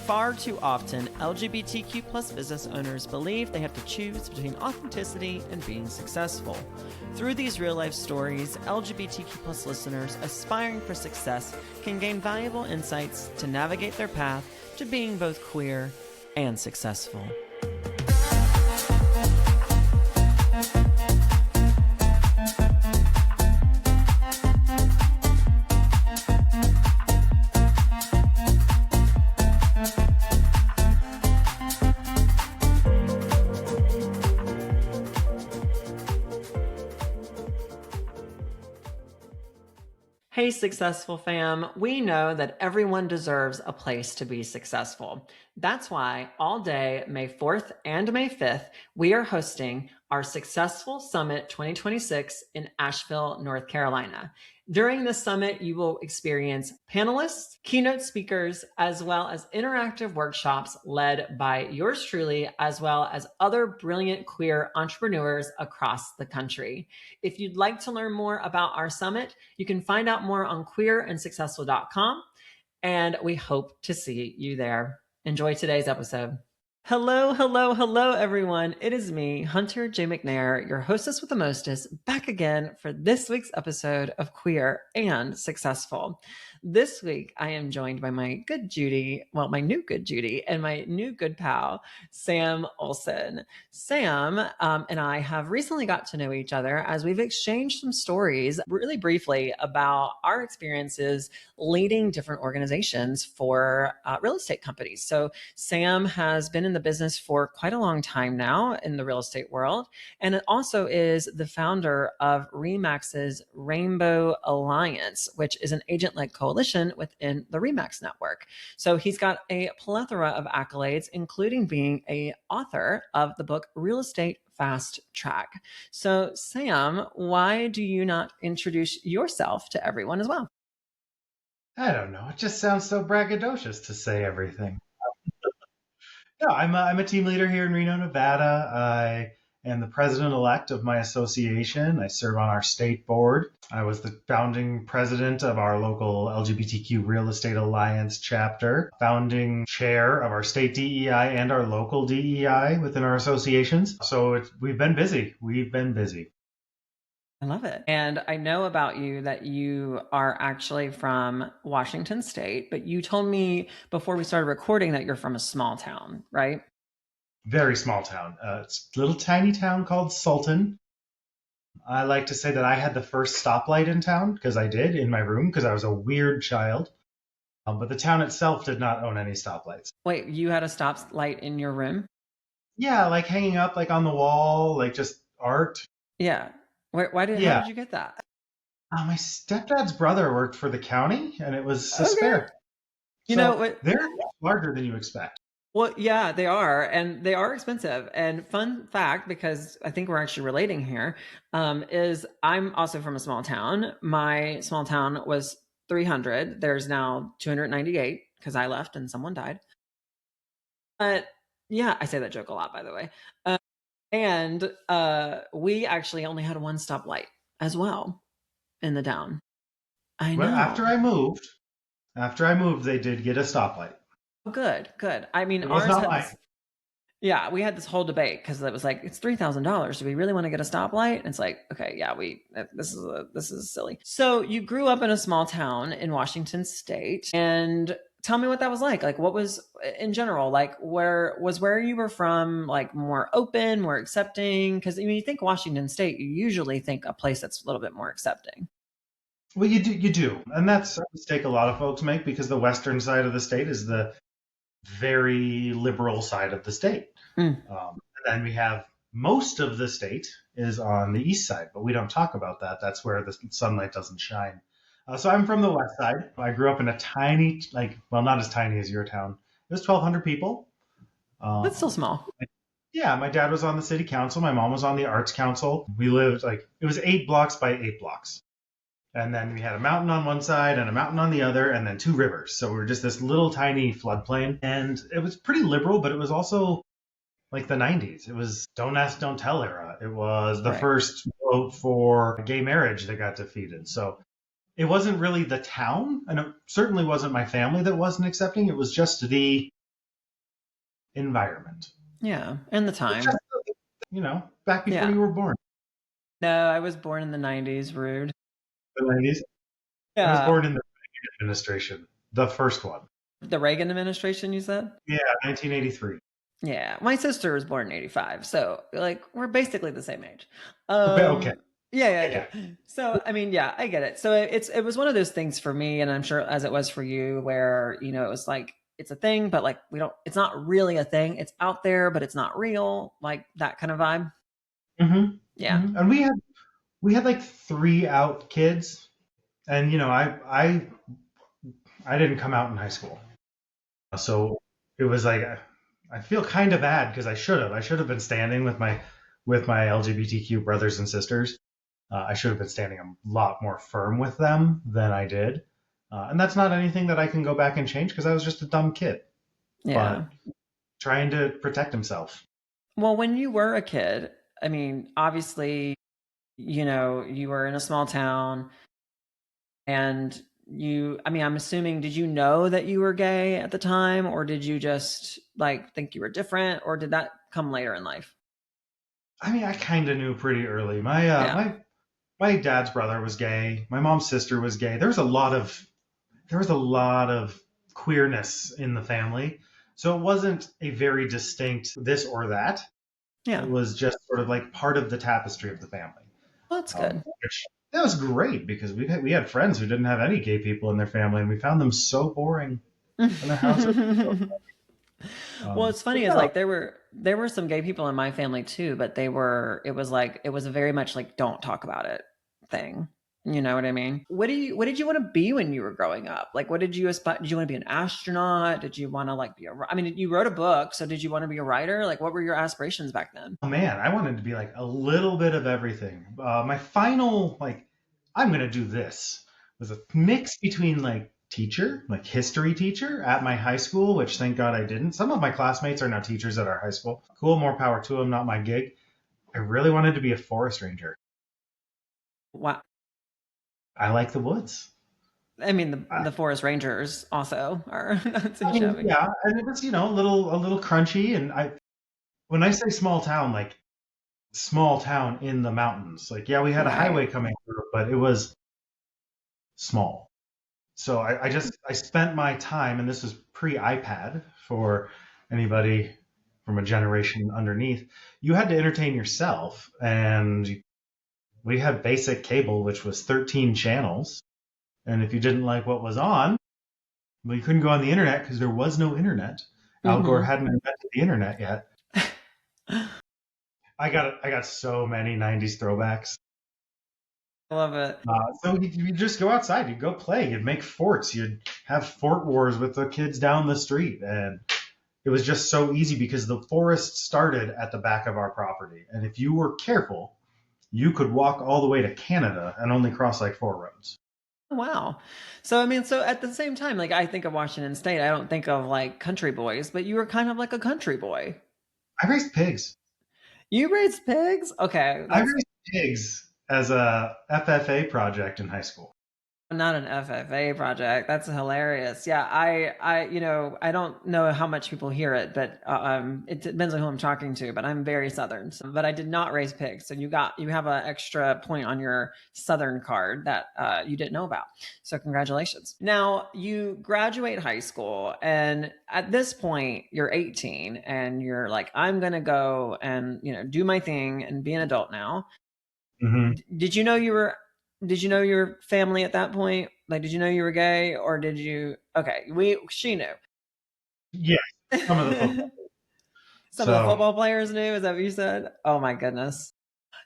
Far too often, LGBTQ plus business owners believe they have to choose between authenticity and being successful. Through these real-life stories, LGBTQ plus listeners aspiring for success can gain valuable insights to navigate their path to being both queer and successful. Hey, Successful fam. We know that everyone deserves a place to be successful. That's why all day, May 4th and May 5th, we are hosting our Successful Summit 2026 in Asheville, North Carolina. During this summit, you will experience panelists, keynote speakers, as well as interactive workshops led by yours truly, as well as other brilliant queer entrepreneurs across the country. If you'd like to learn more about our summit, you can find out more on queerandsuccessful.com, and we hope to see you there. Enjoy today's episode. Hello, hello, hello, everyone. It is me, Hunter J. McNair, your hostess with the mostest, back again for this week's episode of Queer and Successful. This week, I am joined by my good Judy, well, my new good Judy, and my new good pal, Sam Olson. Sam and I have recently got to know each other as we've exchanged some stories really briefly about our experiences leading different organizations for real estate companies. So Sam has been in the business for quite a long time now in the real estate world, and it also is the founder of Remax's Rainbow Alliance, which is an agent-led coalition within the Remax network. So he's got a plethora of accolades, including being an author of the book Real Estate Fast Track. So Sam, why do you not introduce yourself to everyone as well? I don't know. It just sounds so braggadocious to say everything. No, I'm a team leader here in Reno, Nevada. I am the president-elect of my association. I serve on our state board. I was the founding president of our local LGBTQ Real Estate Alliance chapter, founding chair of our state DEI and our local DEI within our associations. So we've been busy. I love it. And I know about you that you are actually from Washington State, but you told me before we started recording that you're from a small town, right? Very small town. It's a little tiny town called Sultan. I like to say that I had the first stoplight in town, because I did, in my room, because I was a weird child. But the town itself did not own any stoplights. Wait, you had a stoplight in your room? Yeah, like hanging up like on the wall, like just art. Yeah. How did you get that? My stepdad's brother worked for the county, and it was a spare. They're larger than you expect. Well, yeah, they are, and they are expensive. And fun fact, because I think we're actually relating here, is I'm also from a small town. My small town was 300. There's now 298 because I left and someone died. But yeah, I say that joke a lot, by the way. And we actually only had one stoplight as well in the town. I know. Well, after I moved, they did get a stoplight. Oh, good. I mean, it was not mine. Yeah, we had this whole debate because it was like, it's $3,000. Do we really want to get a stoplight? And it's like, okay, yeah, this is silly. So you grew up in a small town in Washington State, and tell me what that was like. Like, what was in general, like where you were from, like more open, more accepting? Because when you think Washington State, you usually think a place that's a little bit more accepting. Well, you do. And that's a mistake a lot of folks make, because the western side of the state is the very liberal side of the state. And then we have most of the state is on the east side, but we don't talk about that. That's where the sunlight doesn't shine. So I'm from the west side. I grew up in a tiny, not as tiny as your town. It was 1,200 people. That's still small. Yeah, my dad was on the city council. My mom was on the arts council. We lived it was 8 blocks by 8 blocks. And then we had a mountain on one side and a mountain on the other, and then 2 rivers. So we were just this little tiny floodplain. And it was pretty liberal, but it was also like the 90s. It was don't ask, don't tell era. It was the first vote for gay marriage that got defeated. So it wasn't really the town, and it certainly wasn't my family that wasn't accepting. It was just the environment. Yeah. And the It's just, time. back before Yeah. you were born, No, I was born in the 90s, rude. the 90s. I was Yeah. born in the Reagan administration, the first one. The Reagan administration, you said? Yeah, 1983. Yeah, my sister was born in 85, so, like, we're basically the same age. Okay. Yeah, yeah, Okay. yeah. So, I mean, yeah, I get it. So it was one of those things for me, and I'm sure as it was for you, where, it was like, it's a thing, but, like, it's not really a thing. It's out there, but it's not real, like, that kind of vibe. Mm-hmm. Yeah. Mm-hmm. And we had like three out kids, and I didn't come out in high school, so it was like I feel kind of bad because I should have been standing with my LGBTQ brothers and sisters. I should have been standing a lot more firm with them than I did, and that's not anything that I can go back and change because I was just a dumb kid, Yeah. but trying to protect himself. Well, when you were a kid, I mean, obviously, you were in a small town. And I mean, I'm assuming, did you know that you were gay at the time, or did you just like think you were different, or did that come later in life? I mean, I kind of knew pretty early. My Yeah. my dad's brother was gay. My mom's sister was gay. There was a lot of queerness in the family. So it wasn't a very distinct this or that. It Yeah. was just sort of like part of the tapestry of the family. Well, that's good. Which that was great because we had friends who didn't have any gay people in their family, and we found them so boring in their houses. Well, Um, it's but funny is no, like there were some gay people in my family too, but it was a very much like don't talk about it thing. You know what I mean? What did you want to be when you were growing up? Like what did you aspire? Did you want to be an astronaut? Did you want to like I mean, you wrote a book, so did you want to be a writer? Like what were your aspirations back then? oh man, I wanted to be like a little bit of everything. My final I'm gonna do this was a mix between like teacher, like history teacher at my high school, which thank God I didn't. Some of my classmates are now teachers at our high school. Cool, more power to them. Not my gig. I really wanted to be a forest ranger. Wow. I like the woods. I mean, I, the forest rangers also are not too I mean, shabby. yeah, and it was a little crunchy. And when I say small town, like small town in the mountains. Like yeah, we had a Right. highway coming through, but it was small. So I spent my time, and this was pre iPad for anybody from a generation underneath. You had to entertain yourself, and we had basic cable, which was 13 channels. And if you didn't like what was on, well, you couldn't go on the internet because there was no internet. Al Gore Mm-hmm. hadn't invented the internet yet. I got so many 90s throwbacks. I love it. So you just go outside, you'd go play, you'd make forts, you'd have fort wars with the kids down the street. And it was just so easy because the forest started at the back of our property. And if you were careful, you could walk all the way to Canada and only cross like four roads. Wow. So I mean, so at the same time, like I think of Washington State, I don't think of like country boys, but you were kind of like a country boy. I raised pigs. You raised pigs? Okay, I that's raised pigs as a FFA project in high school. not an FFA project. That's hilarious. Yeah, I don't know how much people hear it, but it depends on who I'm talking to. But I'm very Southern, but I did not raise pigs, so you have an extra point on your Southern card that you didn't know about. So congratulations. Now you graduate high school, and at this point you're 18, and you're like, I'm gonna go and do my thing and be an adult now. Hmm. Did you know you were did you know your family at that point? Like did you know you were gay, or did you okay, we she knew. Yeah, some of the football. Some of the So, football players knew, is that what you said? Oh my goodness.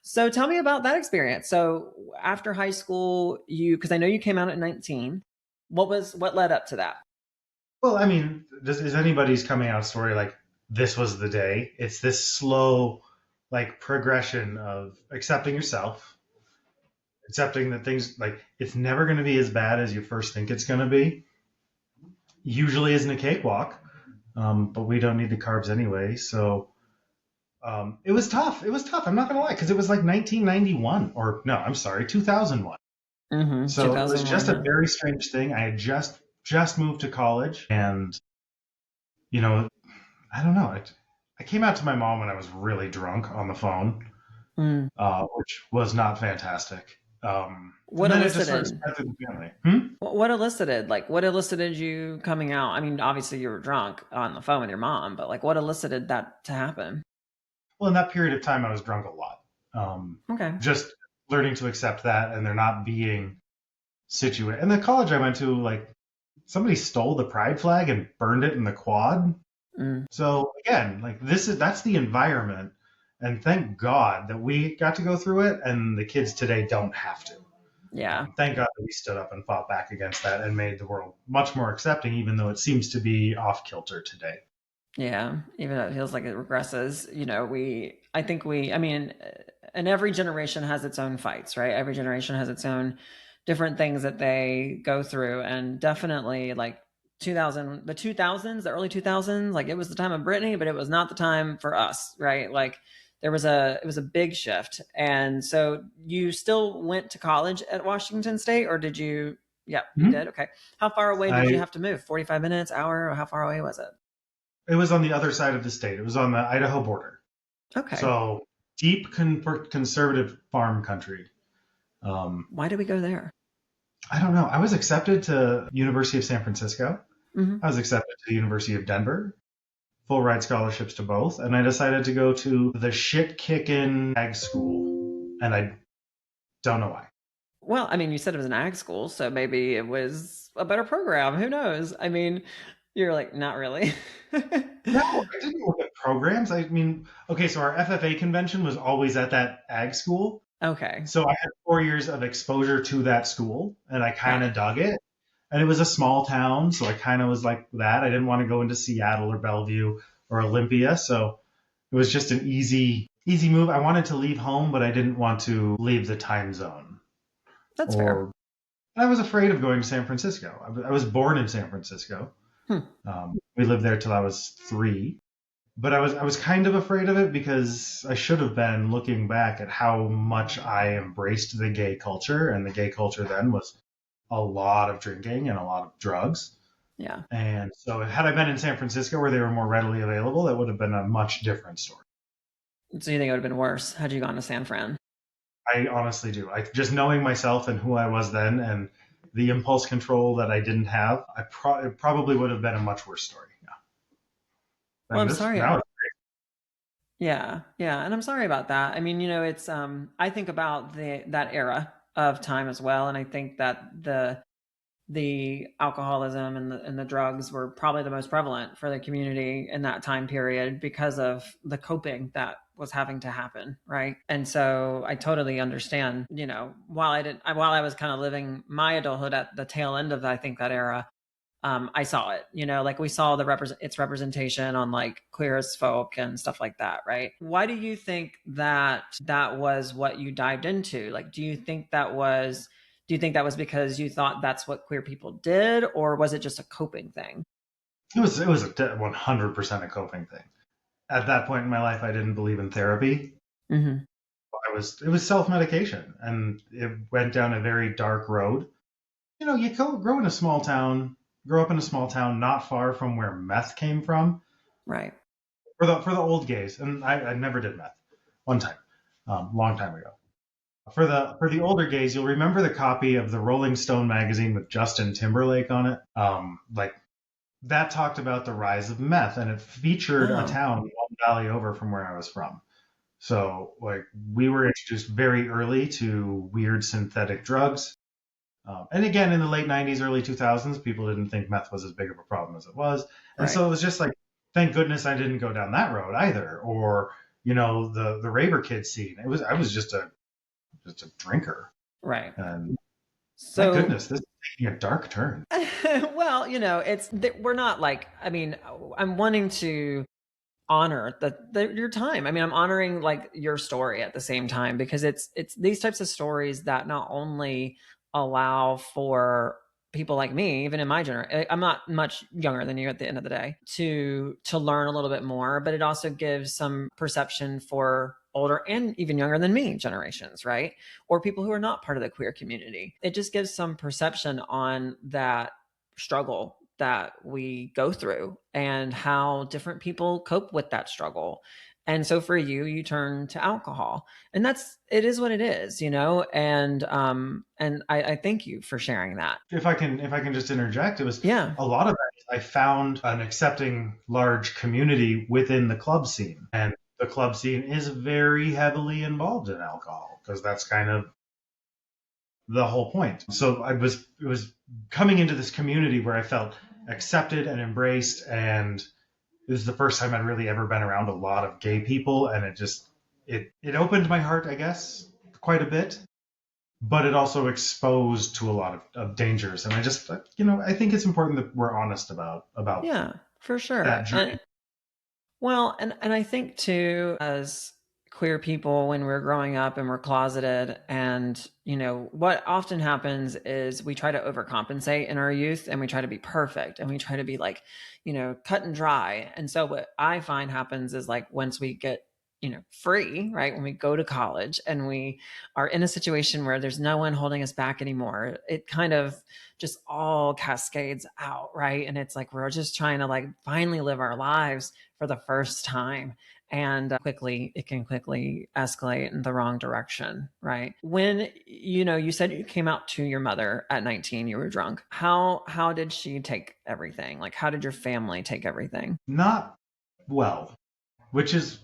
So tell me about that experience. So after high school, because I know you came out at 19. What led up to that? well, I mean, is anybody's coming out story like this was the day? It's this slow, like progression of accepting yourself, accepting that things like it's never going to be as bad as you first think it's going to be. Usually isn't a cakewalk, but we don't need the carbs anyway. So it was tough. It was tough. I'm not going to lie because it was like 1991 or no, I'm sorry, 2001. Mm-hmm. So it was 2001, just a yeah. very strange thing. I had just moved to college, and you know I don't know. I came out to my mom when I was really drunk on the phone, Mm. which was not fantastic. And What then it just started elicited? spread through the family. Hmm? What elicited? Like, what elicited you coming out? I mean, obviously you were drunk on the phone with your mom, but like, what elicited that to happen? Well, in that period of time, I was drunk a lot. Okay. Just learning to accept that, and there not being situated. And the college I went to, like somebody stole the pride flag and burned it in the quad. Mm. So again, like that's the environment, and thank God that we got to go through it, and the kids today don't have to. Yeah. Thank God that we stood up and fought back against that and made the world much more accepting, even though it seems to be off kilter today. Yeah, even though it feels like it regresses, I mean, and every generation has its own fights, right? Every generation has its own different things that they go through. And definitely like 2000s, the early 2000s, like it was the time of Britney, but it was not the time for us, right? Like it was a big shift. And so you still went to college at Washington State, or did you? Yeah, you Mm-hmm. did. Okay. How far away did you I have to move? 45 minutes, hour, or how far away was it? It was on the other side of the state. It was on the Idaho border. Okay. So deep conservative farm country. Um, Why did we go there? I don't know. I was accepted to University of San Francisco. Hmm. I was accepted to the University of Denver, full ride scholarships to both, and I decided to go to the shit kicking ag school, and I don't know why. Well, I mean, you said it was an ag school, so maybe it was a better program. Who knows? I mean, you're like, not really. No, I didn't look at programs. I mean, okay, so our FFA convention was always at that ag school. Okay. So I had 4 years of exposure to that school, and I kind Got of it. dug it. And it was a small town, so I kind of was like that. I didn't want to go into Seattle or Bellevue or Olympia, so it was just an easy move. I wanted to leave home, but I didn't want to leave the time zone. That's fair. Or I was afraid of going to San Francisco. I was born in San Francisco. Hmm. We lived there till I was 3, but I was kind of afraid of it because I should have been looking back at how much I embraced the gay culture, and the gay culture then was a lot of drinking and a lot of drugs. Yeah. And so, had I been in San Francisco where they were more readily available, that would have been a much different story. So you think it would have been worse had you gone to San Fran? I honestly do. I just knowing myself and who I was then, and the impulse control that I didn't have, it probably would have been a much worse story. Yeah. Well, And I'm this sorry. now, Yeah, yeah, and I'm sorry about that. I mean, it's I think about that era of time as well, and I think that the alcoholism and the drugs were probably the most prevalent for the community in that time period because of the coping that was having to happen, right? And so I totally understand, while I was kind of living my adulthood at the tail end of I think that era, I saw it, like we saw its representation on like Queer as Folk and stuff like that, right? Why do you think that was what you dived into? Like, do you think that was because you thought that's what queer people did, or was it just a coping thing? it was a 100% a coping thing. At that point in my life, I didn't believe in therapy. Mm-hmm. It was self medication, and it went down a very dark road. You grow in a small town, grow up in a small town not far from where meth came from. Right. For the old gays, and I never did meth. One time, long time ago. For the older gays, you'll remember the copy of the Rolling Stone magazine with Justin Timberlake on it. Like that talked about the rise of meth, and it featured a Oh. town one valley over from where I was from. So like we were introduced very early to weird synthetic drugs. And again, in the late 90s, early 2000s, people didn't think meth was as big of a problem as it was. And Right. so it was just like, thank goodness I didn't go down that road either. Or, the Raver Kid scene. I was just a drinker. Right. And my So goodness, this is taking a dark turn. well, we're not like, I mean, I'm wanting to honor your time. I mean, I'm honoring like your story at the same time, because it's these types of stories that not only allow for people like me, even in my generation, I'm not much younger than you at the end of the day, to learn a little bit more, but it also gives some perception for older and even younger than me generations, right? Or people who are not part of the queer community. It just gives some perception on that struggle that we go through and how different people cope with that struggle. And so for you, you turn to alcohol, and it is what it is, and I thank you for sharing that. If I can just interject, it was Yeah. a lot of that. I found an accepting large community within the club scene, and the club scene is very heavily involved in alcohol because that's kind of the whole point. So it was coming into this community where I felt accepted and embraced, and this is the first time I'd really ever been around a lot of gay people, and it opened my heart, I guess, quite a bit, but it also exposed to a lot of dangers. And I think it's important that we're honest about Yeah, for sure. that journey. And I think too, as queer people, when we're growing up and we're closeted, and what often happens is we try to overcompensate in our youth, and we try to be perfect, and we try to be like, cut and dry. And so what I find happens is, like, once we get free, right, when we go to college and we are in a situation where there's no one holding us back anymore, it kind of just all cascades out, right? And it's like we're just trying to, like, finally live our lives for the first time, and it can quickly escalate in the wrong direction, right? When you said you came out to your mother at 19, you were drunk. How did she take everything? Like, how did your family take everything? Not well, which is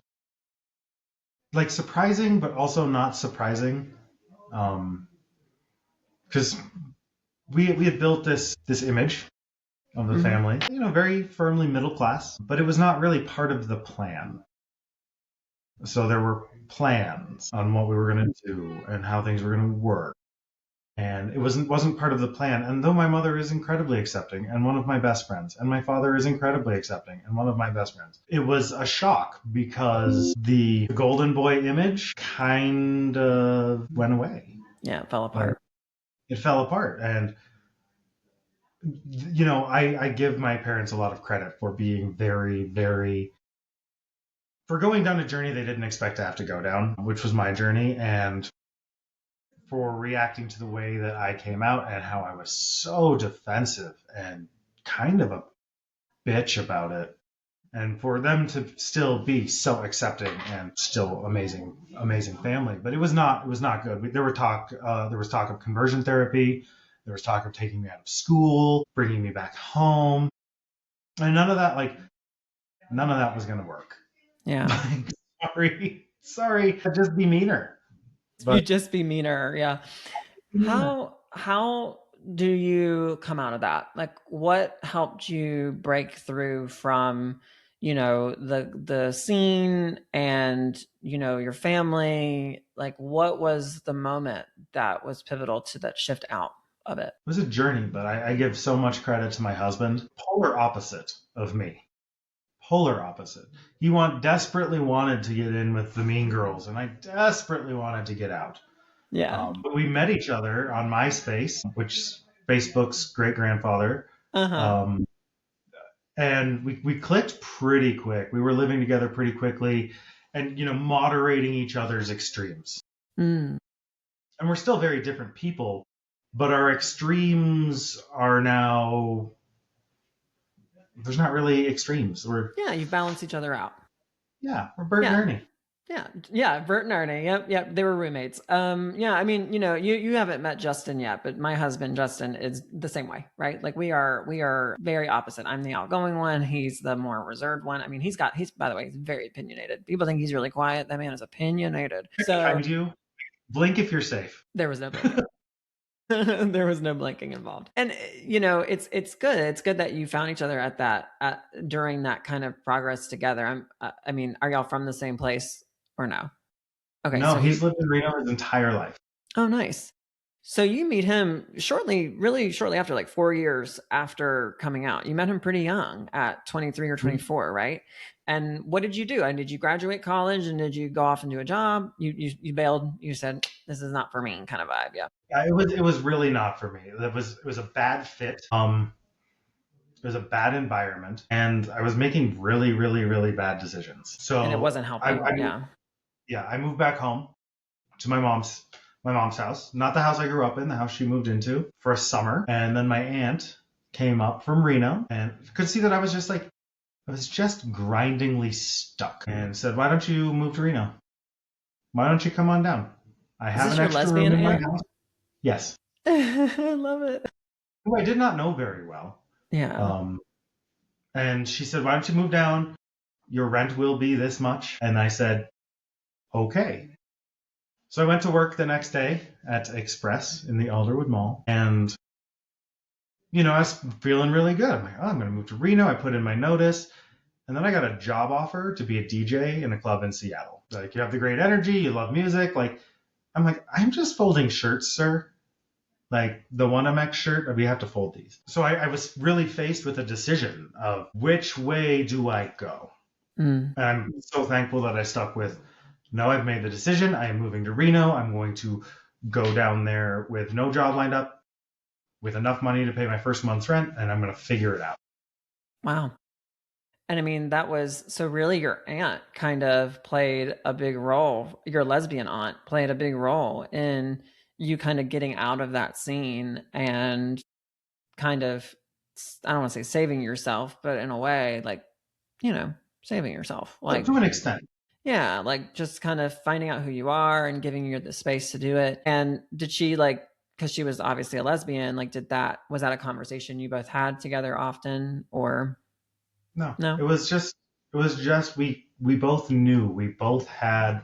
like surprising, but also not surprising, because we had built this image of the family, very firmly middle class, but it was not really part of the plan. So there were plans on what we were going to do and how things were going to work, and it wasn't part of the plan. And though my mother is incredibly accepting and one of my best friends, and my father is incredibly accepting and one of my best friends, it was a shock because the golden boy image kind of went away. Yeah, it fell apart. It fell apart. And I give my parents a lot of credit for being very, very, for going down a journey they didn't expect to have to go down, which was my journey, and for reacting to the way that I came out and how I was so defensive and kind of a bitch about it. And for them to still be so accepting and still amazing family. But it was not good. There was talk of conversion therapy. There was talk of taking me out of school, bringing me back home. And none of that was going to work. Yeah. Sorry, I'd just be meaner. You'd just be meaner. Yeah. How do you come out of that? Like, what helped you break through from, the scene and, your family? Like, what was the moment that was pivotal to that shift out of it? It was a journey, but I give so much credit to my husband. Polar opposite of me. Polar opposite. He desperately wanted to get in with the mean girls, and I desperately wanted to get out. Yeah. But we met each other on MySpace, which is Facebook's great grandfather. And we clicked pretty quick. We were living together pretty quickly, and moderating each other's extremes. And we're still very different people, but our extremes are now, there's not really extremes. You balance each other out. We're Bert and Ernie. Yeah, Bert and Ernie. Yep, they were roommates. I mean, you haven't met Justin yet, but my husband Justin is the same way, right? Like, we are very opposite. I'm the outgoing one. He's the more reserved one. I mean, he's by the way, he's very opinionated. People think he's really quiet. That man is opinionated. So you blink if you're safe. There was no blinking. There was no blinking involved. And it's good. It's good that you found each other during that kind of progress together. I mean, are y'all from the same place? Or no? Okay. No, so he's lived in Reno his entire life. Oh, nice. So you meet him really shortly after, like 4 years after coming out. You met him pretty young at 23 or 24, right? And what did you do? And did you graduate college, and did you go off and do a job? You bailed. You said, this is not for me, kind of vibe. Yeah. It was really not for me. It was a bad fit. It was a bad environment, and I was making really, really, really bad decisions. So and it wasn't helping. I moved back home to my mom's house, not the house I grew up in, the house she moved into, for a summer. And then my aunt came up from Reno and could see that I was just grindingly stuck and said, "Why don't you move to Reno? Why don't you come on down? I Is have this an your extra room lesbian in my aunt? house." Yes. I love it. Who I did not know very well. Yeah. Um, and she said, "Why don't you move down? Your rent will be this much." And I said, "Okay." So I went to work the next day at Express in the Alderwood Mall. And, I was feeling really good. I'm like, oh, I'm going to move to Reno. I put in my notice. And then I got a job offer to be a DJ in a club in Seattle. Like, you have the great energy. You love music. Like, I'm like, I'm just folding shirts, sir. Like the one MX shirt, we have to fold these. So I was really faced with a decision of which way do I go? Mm. And I'm so thankful that I stuck with, no, I've made the decision. I am moving to Reno. I'm going to go down there with no job lined up, with enough money to pay my first month's rent, and I'm going to figure it out. Wow. And I mean, that was so really your aunt kind of played a big role. Your lesbian aunt played a big role in you kind of getting out of that scene and kind of, I don't want to say saving yourself, but in a way, like, saving yourself. But Like, to an extent. yeah, like just kind of finding out who you are and giving you the space to do it. And did she like, because she was obviously a lesbian, like, was that a conversation you both had together often or No, no? it was just we both knew, we both had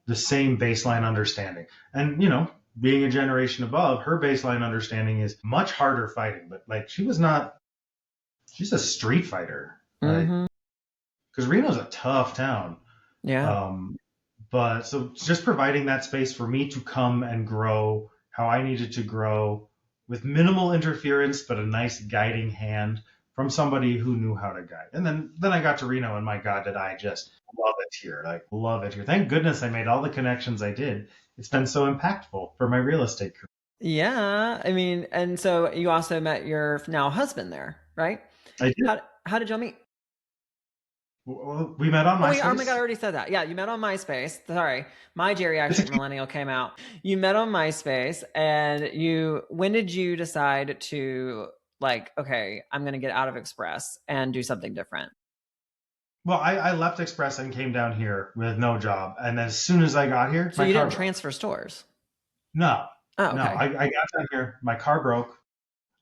the same baseline understanding. And, being a generation above, her baseline understanding is much harder fighting, but like she's a street fighter. Like, Mm-hmm. because Reno's a tough town. Yeah. Um, but so just providing that space for me to come and grow how I needed to grow with minimal interference, but a nice guiding hand from somebody who knew how to guide. And then I got to Reno, and my God, did I just love it here? Like, love it here. Thank goodness I made all the connections I did. It's been so impactful for my real estate career. Yeah. I mean, and so you also met your now husband there, right? I did. How did y'all meet? We met on Oh wait, oh my God, I MySpace. already said that. Yeah, you met on MySpace. Sorry. My It's a geriatric cute. millennial came out. You met on MySpace and when did you decide to like, okay, I'm gonna get out of Express and do something different? Well, I left Express and came down here with no job. And then as soon as I got here, So my you car didn't broke. transfer stores. No, Oh, no. okay. I got down here. My car broke.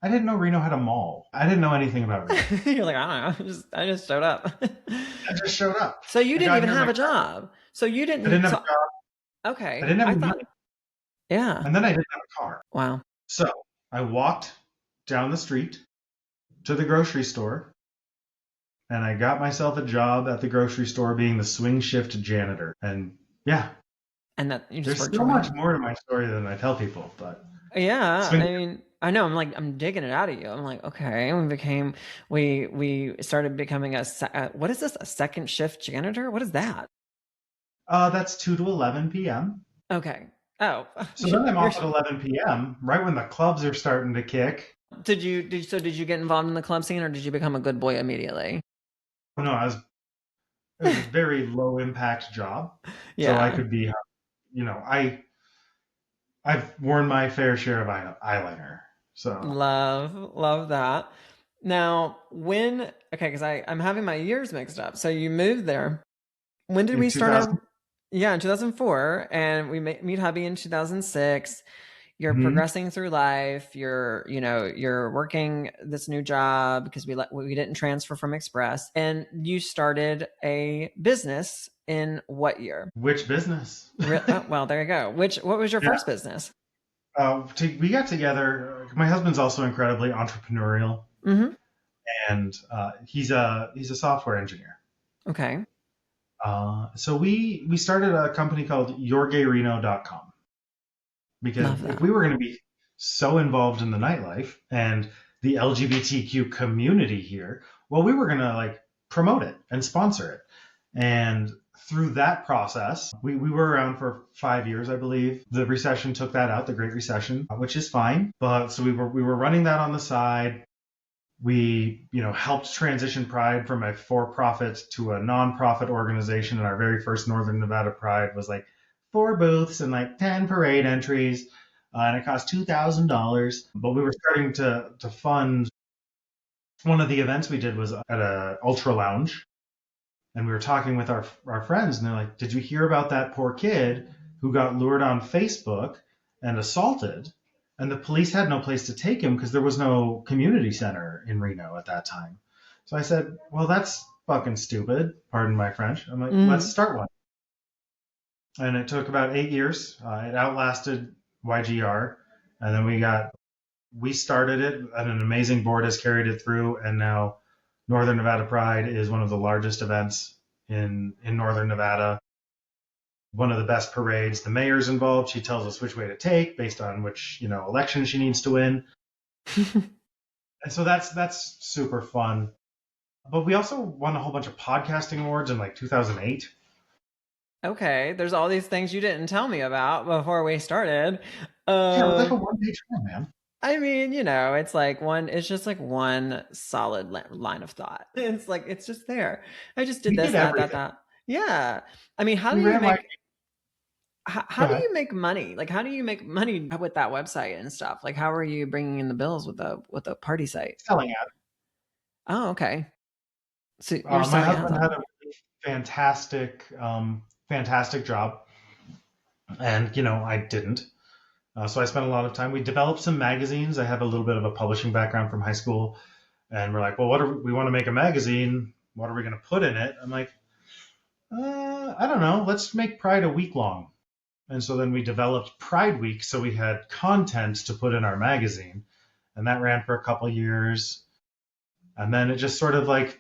I didn't know Reno had a mall. I didn't know anything about Reno. You're like, I don't know. I just showed up. I just showed up. So you I didn't got even here. have a job. So you I didn't didn't have a so job. I okay. didn't have I any thought money. yeah. And then I didn't have a car. Wow. So I walked down the street to the grocery store and I got myself a job at the grocery store being the swing shift janitor. And yeah, And that you just there's worked so your way much up. more to my story than I tell people, but Yeah, swing. I mean, I know. I'm digging it out of you. I'm like, okay. We started becoming what is this? A second shift janitor? What is that? That's 2 to 11 p.m. Okay. Oh, So then I'm you're, off at 11 p.m., right when the clubs are starting to kick. did you get involved in the club scene or did you become a good boy immediately? Oh, no, it was a very low impact job. So I Yeah. could be, I've worn my fair share of eyeliner. So Love that. Now, okay, because I'm having my years mixed up. So you moved there. When did in we start 2000, our, yeah, in 2004, and we meet hubby in 2006. You're mhm, progressing through life. You're working this new job because we didn't transfer from Express, and you started a business in what year? which business? Oh, well, there you go. What was your Yeah. first business? We got together. My husband's also incredibly entrepreneurial, Mm-hmm. and he's a software engineer. Okay. So we started a company called YourGayReno.com because Love if that. we were going to be so involved in the nightlife and the LGBTQ community here, well, we were going to like promote it and sponsor it. And through that process, we were around for 5 years, I believe. The recession took that out, the Great Recession, which is fine. But so we were running that on the side. We, helped transition Pride from a for-profit to a non-profit organization. And our very first Northern Nevada Pride was like 4 booths and like 10 parade entries. And it cost $2,000. But we were starting to fund one of the events we did was at a ultra lounge, and we were talking with our friends, and they're like, "Did you hear about that poor kid who got lured on Facebook and assaulted?" And the police had no place to take him because there was no community center in Reno at that time. So I said, "Well, that's fucking stupid. Pardon my French." I'm like, "Let's Mm. start one." And it took about 8 years. It outlasted YGR, and then we started it, and an amazing board has carried it through, and now Northern Nevada Pride is one of the largest events in Northern Nevada. One of the best parades. The mayor's involved. She tells us which way to take based on which election she needs to win, and so that's super fun. But we also won a whole bunch of podcasting awards in like 2008. Okay, there's all these things you didn't tell me about before we started. Yeah, it was like Uh, a one-page form, man. I mean, it's just like one solid line of thought. It's like, it's just there. I just did We this, did that, that, everything. that. Yeah. I mean, We ran like. how Go do ahead. you make money? Like, how do you make money with that website and stuff? Like, how are you bringing in the bills with the party site? Selling Oh, okay. So you're ads. My selling ads husband on had it. a fantastic, fantastic job, and I didn't. So I spent a lot of time. We developed some magazines. I have a little bit of a publishing background from high school, and we're like, well, we want to make a magazine. What are we going to put in it? I'm like, I don't know. Let's make Pride a week long. And so then we developed Pride Week, so we had content to put in our magazine, and that ran for a couple years. And then it just sort of like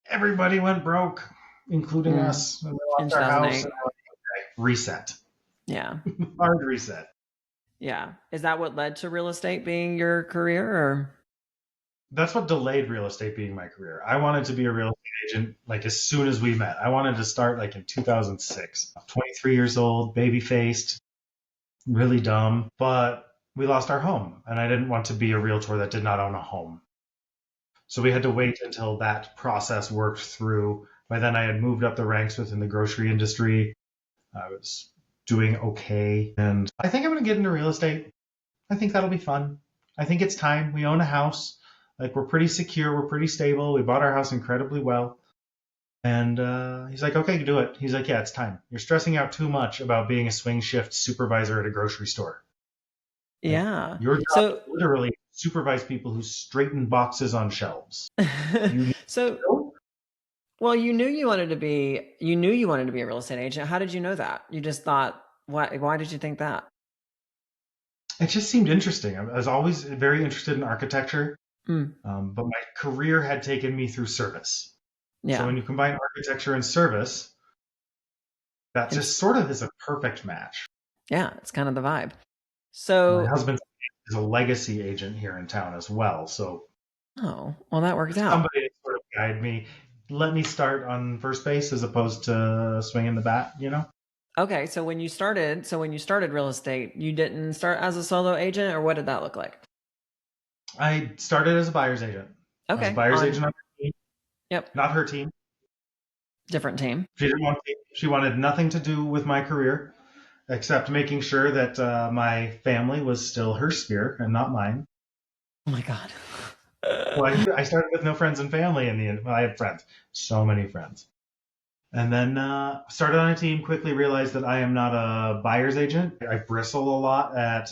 everybody went broke, including Mm, us, and we in lost our house. And 2008. we're like, okay, reset, Yeah. hard reset. Yeah. Is that what led to real estate being your career or? That's what delayed real estate being my career. I wanted to be a real estate agent like as soon as we met. I wanted to start like in 2006. 23 years old, baby faced, really dumb, but we lost our home and I didn't want to be a realtor that did not own a home. So we had to wait until that process worked through. By then I had moved up the ranks within the grocery industry. I was doing okay. And I think I'm going to get into real estate. I think that'll be fun. I think it's time. We own a house. Like we're pretty secure. We're pretty stable. We bought our house incredibly well. And he's like, okay, do it. He's like, yeah, it's time. You're stressing out too much about being a swing shift supervisor at a grocery store. Like Yeah. your job is So literally supervise people who straighten boxes on shelves. You need so to. well, you knew you wanted to be a real estate agent. How did you know that? You just thought, why did you think that? It just seemed interesting. I was always very interested in architecture, Mm, but my career had taken me through service. So yeah. when you combine architecture and service, that just It's sort of is a perfect match. yeah, it's kind of the vibe. My So, husband is a legacy agent here in town as well. So oh, well that worked out. somebody to sort of guide me, let me start on first base as opposed to swinging the bat. Okay, so when you started real estate, you didn't start as a solo agent or what did that look like? I started as a buyer's agent. I was a Okay, buyer's on agent on her team, yep, not her team. different team. She wanted nothing to do with my career except making sure that my family was still her sphere and not mine. Oh my god. Well, I started with no friends and family in the end. Well, I had friends, so many friends. And then started on a team, quickly realized that I am not a buyer's agent. I bristle a lot at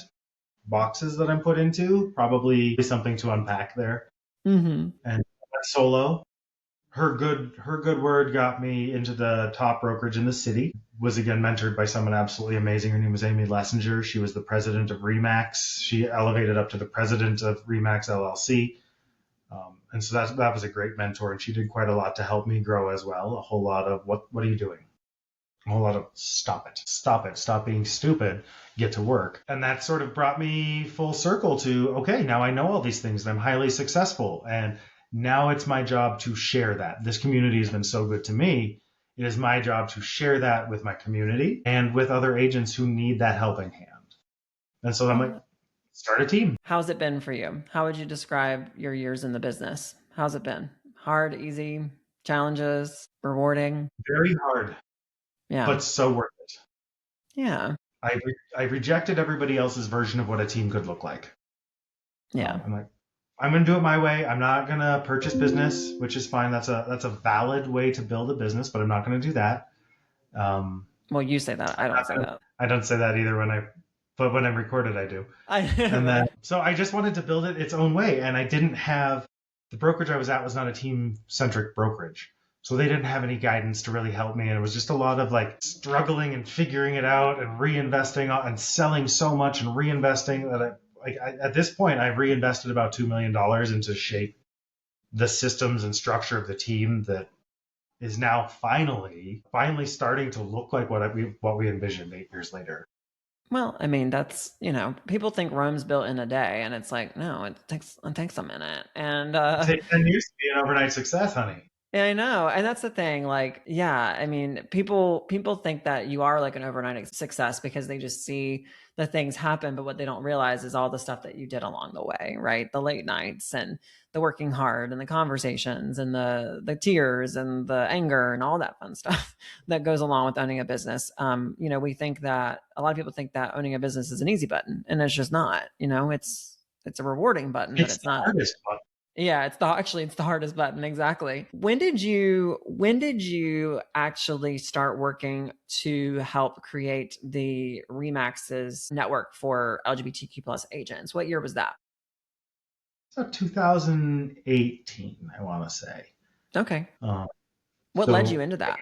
boxes that I'm put into, probably something to unpack there. Mhm. And solo, her good word got me into the top brokerage in the city. Was again mentored by someone absolutely amazing. Her name was Amy Lessinger. She was the president of Remax. She elevated up to the president of Remax LLC. And so that was a great mentor, and she did quite a lot to help me grow as well. A whole lot of what are you doing? A whole lot of stop it, stop being stupid, get to work. And that sort of brought me full circle to, okay, now I know all these things and I'm highly successful. And now it's my job to share that. This community has been so good to me. It is my job to share that with my community and with other agents who need that helping hand. And so I'm like, start a team. How's it been for you? How would you describe your years in the business? How's it been? Hard, easy, challenges, rewarding? Very hard, Yeah. but so worth it. Yeah. I rejected everybody else's version of what a team could look like. Yeah. I'm like, I'm going to do it my way. I'm not going to purchase business, which is fine. That's a valid way to build a business, but I'm not going to do that. Um, Well, you say that. I don't say that. I don't say that either but when I'm recorded, I do. And then, Right. so I just wanted to build it its own way. And I didn't have, the brokerage I was at was not a team centric brokerage. So they didn't have any guidance to really help me. And it was just a lot of like struggling and figuring it out and reinvesting and selling so much and reinvesting that at this point, I've reinvested about $2 million into shape the systems and structure of the team that is now finally starting to look like what we envisioned 8 years later. Well, I mean, that's, people think Rome's built in a day, and it's like, no, it takes a minute. And It takes 10 years to be an overnight success, honey. yeah, I know. And that's the thing. Like, yeah, I mean, people think that you are like an overnight success because they just see the things happen, but what they don't realize is all the stuff that you did along the way, right? The late nights and the working hard and the conversations and the tears and the anger and all that fun stuff that goes along with owning a business. We think that a lot of people think that owning a business is an easy button, and it's just not. It's a rewarding button, but It's it's the not. hardest one. Yeah, it's the hardest button, exactly. When did you actually start working to help create the Remax's network for LGBTQ plus agents? What year was that? So 2018, I want to say. Okay. Um, What led you so into that?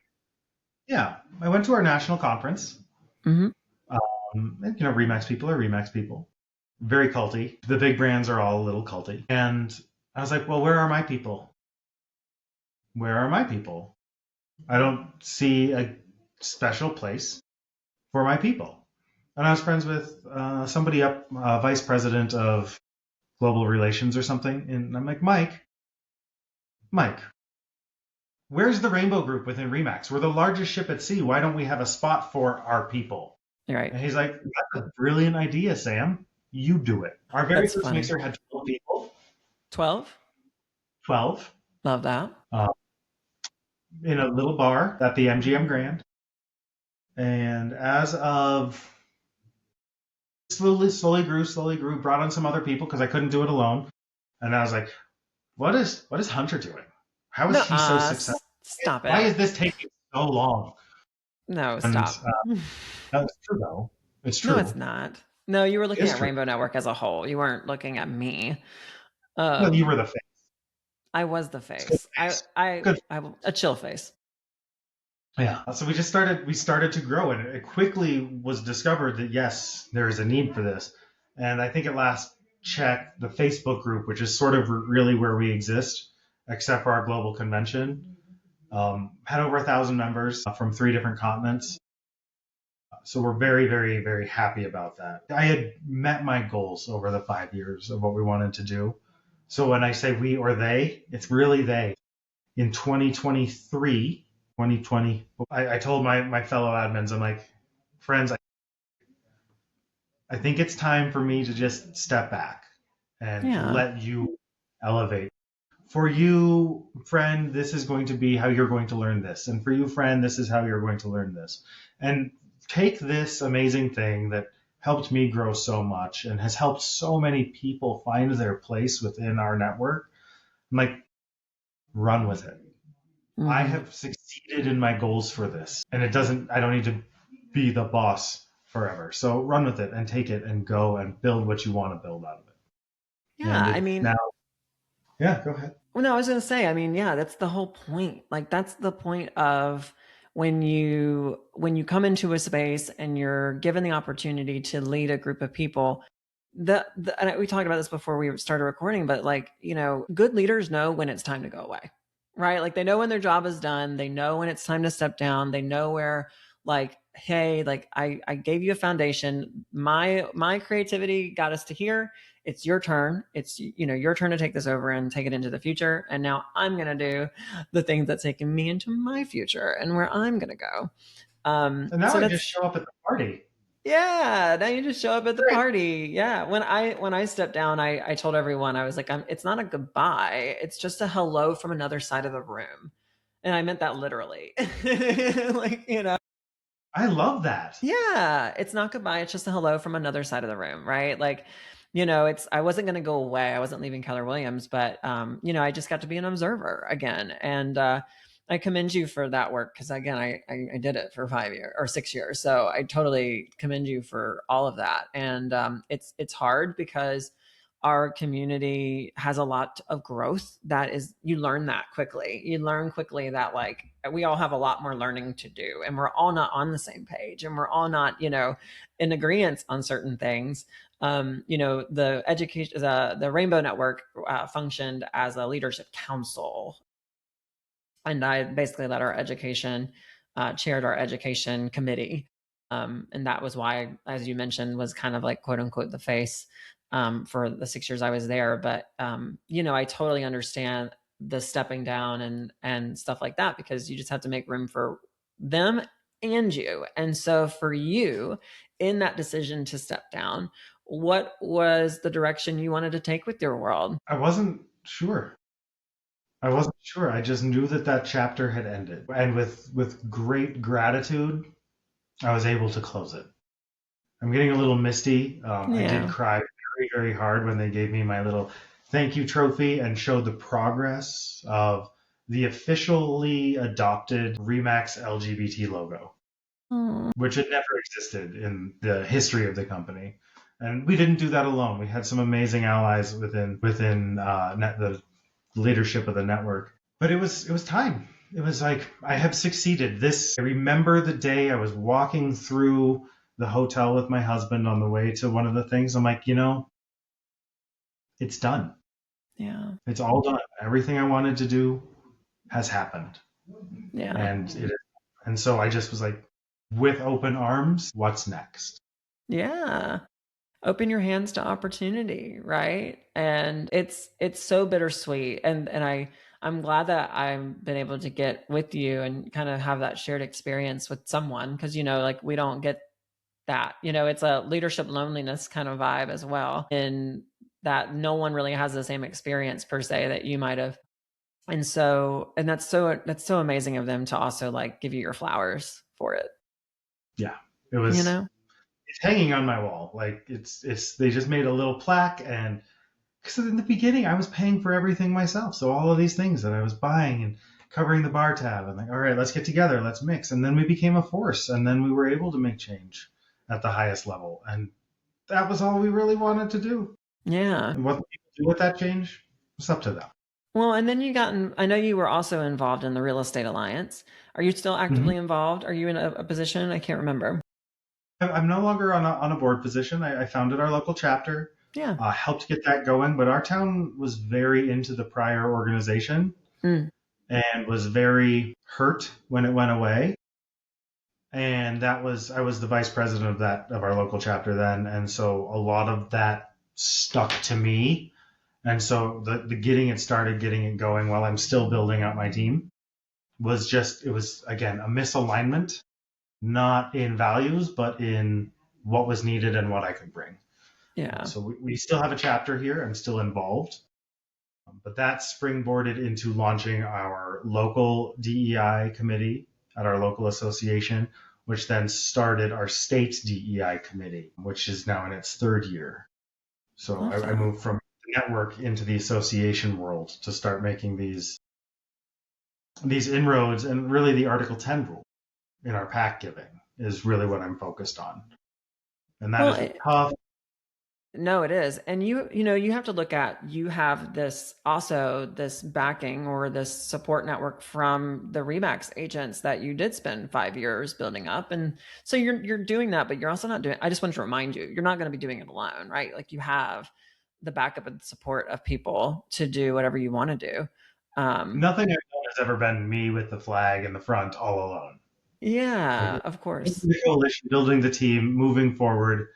yeah, I went to our national conference. Mm-hmm. And, Remax people are Remax people. Very culty. The big brands are all a little culty. And I was like, well, where are my people? Where are my people? I don't see a special place for my people. And I was friends with somebody up, vice president of global relations or something. And I'm like, Mike, where's the Rainbow Group within Remax? We're the largest ship at sea. Why don't we have a spot for our people? You're right. And he's like, that's a brilliant idea, Sam. You do it. Our very That's first funny. mixer had 12 people, 12? 12, Love that. uh, in a little bar at the MGM Grand. And as of slowly grew, brought on some other people because I couldn't do it alone. And I was like, what is Hunter doing? How is No, he so successful? stop Why it. is this taking so long? No, And stop. that's true, though. It's No, it's true. not. No, you were looking It's at true. Rainbow Network as a whole. You weren't looking at me. Well, you Um, were the face. I was the Good face. I face. I Good. I a chill face. Yeah. So we started to grow, and it quickly was discovered that yes, there is a need for this. And I think at last check, the Facebook group, which is sort of really where we exist, except for our global convention, had over 1,000 members from 3 different continents. So we're very, very, very happy about that. I had met my goals over the 5 years of what we wanted to do. So when I say we or they, it's really they. In 2023, 2020, I told my fellow admins, I'm like, friends, I think it's time for me to just step back and Yeah. let you elevate. For you, friend, this is going to be how you're going to learn this. And for you, friend, this is how you're going to learn this. And take this amazing thing that helped me grow so much and has helped so many people find their place within our network. I'm like, run with it. I Hmm. have succeeded in my goals for this. And I don't need to be the boss forever. So run with it and take it and go and build what you want to build out of it. Yeah. And I it's mean, now, yeah, go ahead. well, no, I was going to say, I mean, yeah, that's the whole point. Like, that's the point of when you come into a space and you're given the opportunity to lead a group of people. And we talked about this before we started recording, but like, good leaders know when it's time to go away, right? Like, they know when their job is done. They know when it's time to step down. They know where, like, hey, like, I gave you a foundation. My creativity got us to here. It's your turn. It's, your turn to take this over and take it into the future. And now I'm going to do the things that's taking me into my future and where I'm going to go. And now So I just that's, show up at the party. yeah, now you just show up at the Great. party. Yeah. When I stepped down, I told everyone, I was like, it's not a goodbye. It's just a hello from another side of the room. And I meant that literally. Like, I love that. yeah, it's not goodbye. It's just a hello from another side of the room, right? Like, I wasn't going to go away. I wasn't leaving Keller Williams, but I just got to be an observer again. And I commend you for that work because again, I did it for 5 years or 6 years. So I totally commend you for all of that. And it's hard because our community has a lot of growth. That is, you learn that quickly. You learn quickly that like we all have a lot more learning to do, and we're all not on the same page, and we're all not in agreement on certain things. The education, the Rainbow Network functioned as a leadership council, and I basically led our education, chaired our education committee, and that was why, as you mentioned, was kind of like quote unquote the face for the 6 years I was there. But I totally understand the stepping down and stuff like that because you just have to make room for them and you. And so for you, in that decision to step down, what was the direction you wanted to take with your world? I wasn't sure. I wasn't sure. I just knew that that chapter had ended, and with great gratitude, I was able to close it. I'm getting a little misty. I did Yeah. cry very, very hard when they gave me my little thank you trophy and showed the progress of the officially adopted Remax LGBT logo, Oh, which had never existed in the history of the company. And we didn't do that alone. We had some amazing allies within the leadership of the network. But it was time. It was like I have succeeded. This I remember the day I was walking through the hotel with my husband on the way to one of the things. I'm like, it's done. yeah. It's all done. Everything I wanted to do has happened. Yeah. And so I just was like, with open arms, what's next? Yeah. Open your hands to opportunity, right? And it's so bittersweet. And I'm glad that I've been able to get with you and kind of have that shared experience with someone because like we don't get that. It's a leadership loneliness kind of vibe as well. And that no one really has the same experience per se that you might have. And that's so amazing of them to also like give you your flowers for it, Yeah, it you was. know? It's hanging on my wall. Like it's. They just made a little plaque, and because in the beginning I was paying for everything myself, so all of these things that I was buying and covering the bar tab, and like, all right, let's get together, let's mix, and then we became a force, and then we were able to make change at the highest level, and that was all we really wanted to do. Yeah. And what people do with that change, it's up to them. Well, and then I know you were also involved in the Real Estate Alliance. Are you still Mhm. actively involved? Are you in a position? I can't remember. I'm no longer on a board position. I founded our local chapter, Yeah. helped get that going, but our town was very into the prior organization Mm. and was very hurt when it went away. And that was I was the vice president of our local chapter then, and so a lot of that stuck to me. And so the getting it started, getting it going while I'm still building out my team it was again a misalignment, not in values, but in what was needed and what I could bring. Yeah. So we still have a chapter here. I'm still involved, but that springboarded into launching our local DEI committee at our local association, which then started our state DEI committee, which is now in its third year. So I Awesome. moved from the network into the association world to start making these inroads, and really the Article 10 rule in our pack giving is really what I'm focused on. And that Well, is a tough. no, it is. And you have to look at you have this backing or this support network from the Remax agents that you did spend 5 years building up. And so you're doing that, but you're also not doing I just wanted to remind you, you're not going to be doing it alone, right? Like you have the backup and support of people to do whatever you want to do. Um, Nothing I've done has ever been me with the flag in the front all alone. Like yeah, of course. the coalition, building the team, moving forward,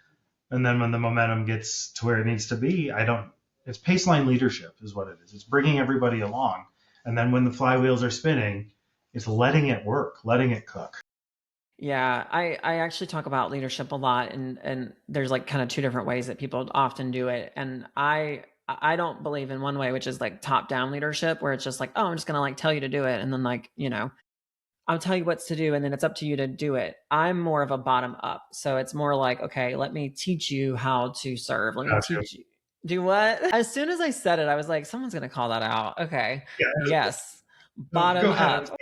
and then when the momentum gets to where it needs to be, I don't. It's paceline leadership, is what it is. It's bringing everybody along, and then when the flywheels are spinning, it's letting it work, letting it cook. Yeah, I actually talk about leadership a lot, and there's like kind of two different ways that people often do it. And I don't believe in one way, which is like top down leadership, where it's just like, oh, I'm just gonna like tell you to do it, and then like I'll tell you what's to do, and then it's up to you to do it. I'm more of a bottom up. So it's more like, okay, let me teach you how to serve. Let me Gotcha. teach you. Do what? As soon as I said it, I was like, someone's going to call that out. Okay. Yeah. Yes. No, Bottom go ahead. I'm up. sorry.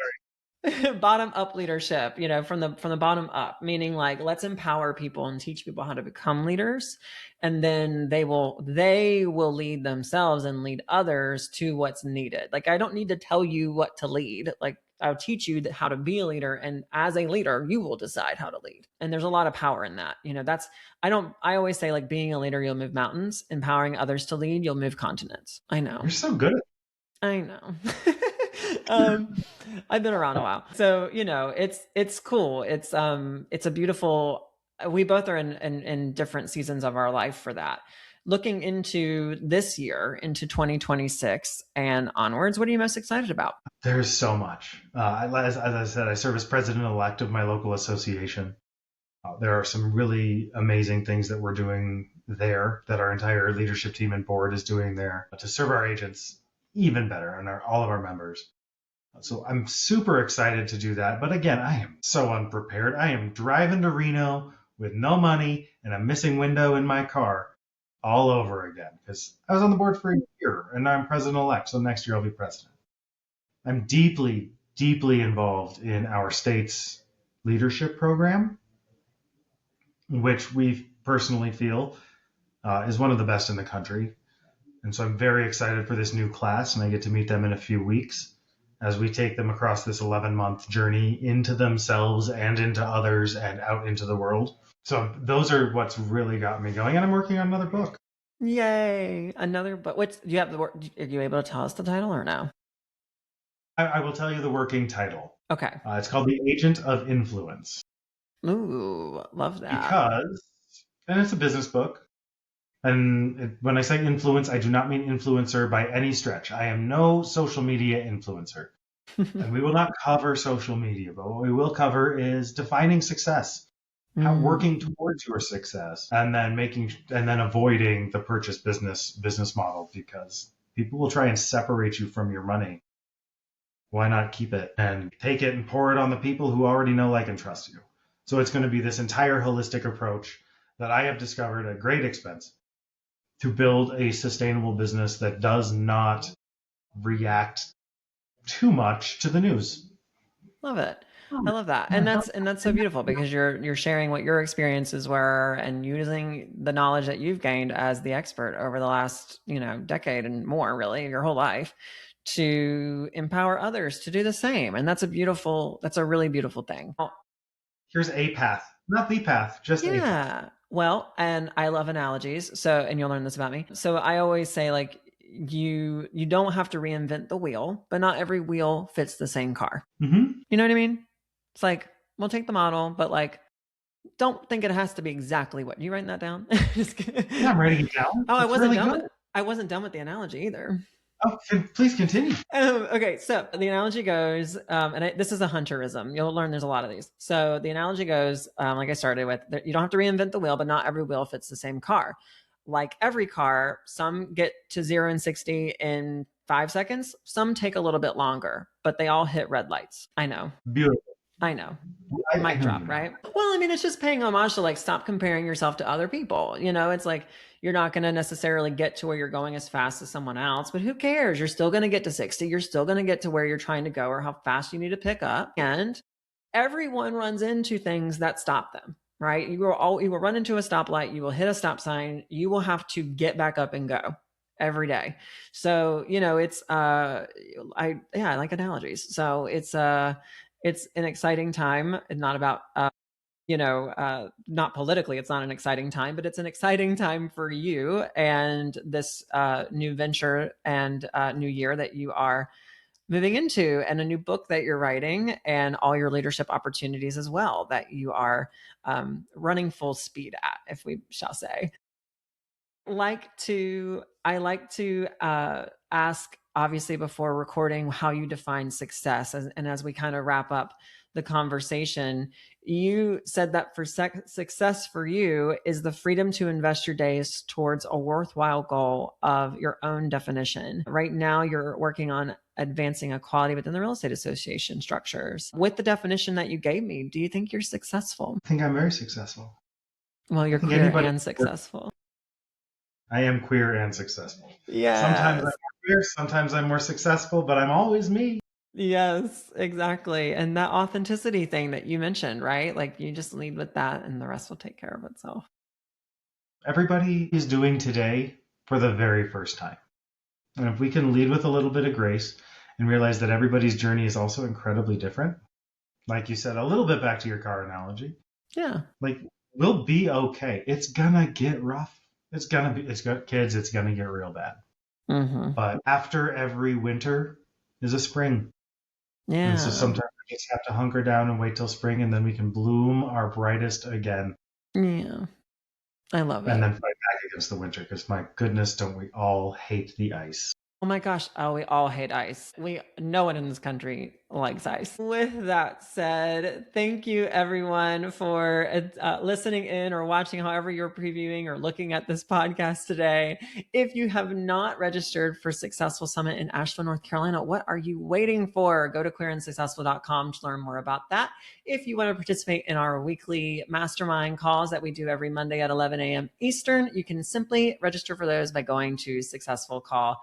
Bottom up leadership, from the bottom up, meaning like let's empower people and teach people how to become leaders, and then they will lead themselves and lead others to what's needed. Like I don't need to tell you what to lead. Like I'll teach you how to be a leader, and as a leader you will decide how to lead. And there's a lot of power in that. That's I always say, like, being a leader you'll move mountains, empowering others to lead you'll move continents. I know. You're so good at I know. I've been around a while. So, it's cool. It's a beautiful, we both are in different seasons of our life for that. Looking into this year, into 2026 and onwards, what are you most excited about? There's so much. As I said, I serve as president-elect of my local association. There are some really amazing things that we're doing there, that our entire leadership team and board is doing there to serve our agents even better and all of our members. So I'm super excited to do that. But again, I am so unprepared. I am driving to Reno with no money and a missing window in my car all over again because I was on the board for a year and now I'm president-elect. So next year I'll be president. I'm deeply, deeply involved in our state's leadership program, which we personally feel is one of the best in the country. And so I'm very excited for this new class, and I get to meet them in a few weeks as we take them across this 11-month journey into themselves and into others and out into the world. So those are what's really got me going. And I'm working on another book. Yay. Another, but do you have the word? Are you able to tell us the title or no? I will tell you the working title. Okay. It's called The Agent of Influence. Ooh, love that. And it's a business book. And when I say influence, I do not mean influencer by any stretch. I am no social media influencer. And we will not cover social media, but what we will cover is defining success, working towards your success, and then avoiding the purchase business model, because people will try and separate you from your money. Why not keep it and take it and pour it on the people who already know, like, and trust you? So it's going to be this entire holistic approach that I have discovered at great expense to build a sustainable business that does not react too much to the news. Love it. I love that. And that's so beautiful, because you're sharing what your experiences were and using the knowledge that you've gained as the expert over the last, decade and more, really, your whole life, to empower others to do the same. And that's a really beautiful thing. Here's a path, not the path, just a path. Yeah. Well, and I love analogies. So, and you'll learn this about me. So I always say, like, you don't have to reinvent the wheel, but not every wheel fits the same car. Mm-hmm. You know what I mean? It's like, we'll take the model, but like, don't think it has to be exactly what you writing that down. Yeah, I'm writing it down. Oh, Really I wasn't done with the analogy either. Oh, please continue. Okay, so the analogy goes, this is a Hunterism. You'll learn there's a lot of these. So the analogy goes, like I started with, you don't have to reinvent the wheel, but not every wheel fits the same car. Like every car, some get to 0 and 60 in 5 seconds. Some take a little bit longer, but they all hit red lights. I know. Beautiful. I know. Mic drop, right? Well, I mean, it's just paying homage to, like, stop comparing yourself to other people. It's like, you're not going to necessarily get to where you're going as fast as someone else, but who cares? You're still going to get to 60. You're still going to get to where you're trying to go, or how fast you need to pick up. And everyone runs into things that stop them, right? You will run into a stoplight. You will hit a stop sign. You will have to get back up and go every day. So, it's, I like analogies. So it's an exciting time. It's not about, not politically, it's not an exciting time, but it's an exciting time for you and this new venture and new year that you are moving into, and a new book that you're writing, and all your leadership opportunities as well that you are running full speed at, if we shall say. I like to ask, obviously, before recording, how you define success. And as we kind of wrap up the conversation, you said that for success for you is the freedom to invest your days towards a worthwhile goal of your own definition. Right now, you're working on advancing equality within the real estate association structures. With the definition that you gave me, do you think you're successful? I think I'm very successful. Well, you're I think queer anybody. and successful. I am queer and successful. Sometimes I'm Yes. more queer, sometimes I'm more successful, but I'm always me. Yes, exactly. And that authenticity thing that you mentioned, right? Like you just lead with that and the rest will take care of itself. Everybody is doing today for the very first time. And if we can lead with a little bit of grace and realize that everybody's journey is also incredibly different, like you said, a little bit back to your car analogy, Yeah. like we'll be okay. It's gonna get rough. It's got kids, it's gonna get real bad. Mm-hmm. But after every winter is a spring. And so Yeah. sometimes we just have to hunker down and wait till spring, and then we can bloom our brightest again, Yeah. I love and it. then fight back against the winter. Because my goodness, don't we all hate the ice? Oh my gosh. Oh, we all hate ice. No one in this country likes ice. With that said, thank you everyone for listening in or watching, however you're previewing or looking at this podcast today. If you have not registered for Successful Summit in Asheville, North Carolina, what are you waiting for? Go to queerandsuccessful.com to learn more about that. If you want to participate in our weekly mastermind calls that we do every Monday at 11 a.m. Eastern, you can simply register for those by going to successfulcall.com.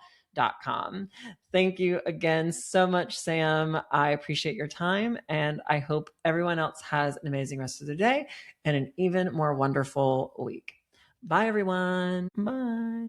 Thank you again so much, Sam. I appreciate your time, and I hope everyone else has an amazing rest of the day and an even more wonderful week. Bye, everyone. Bye.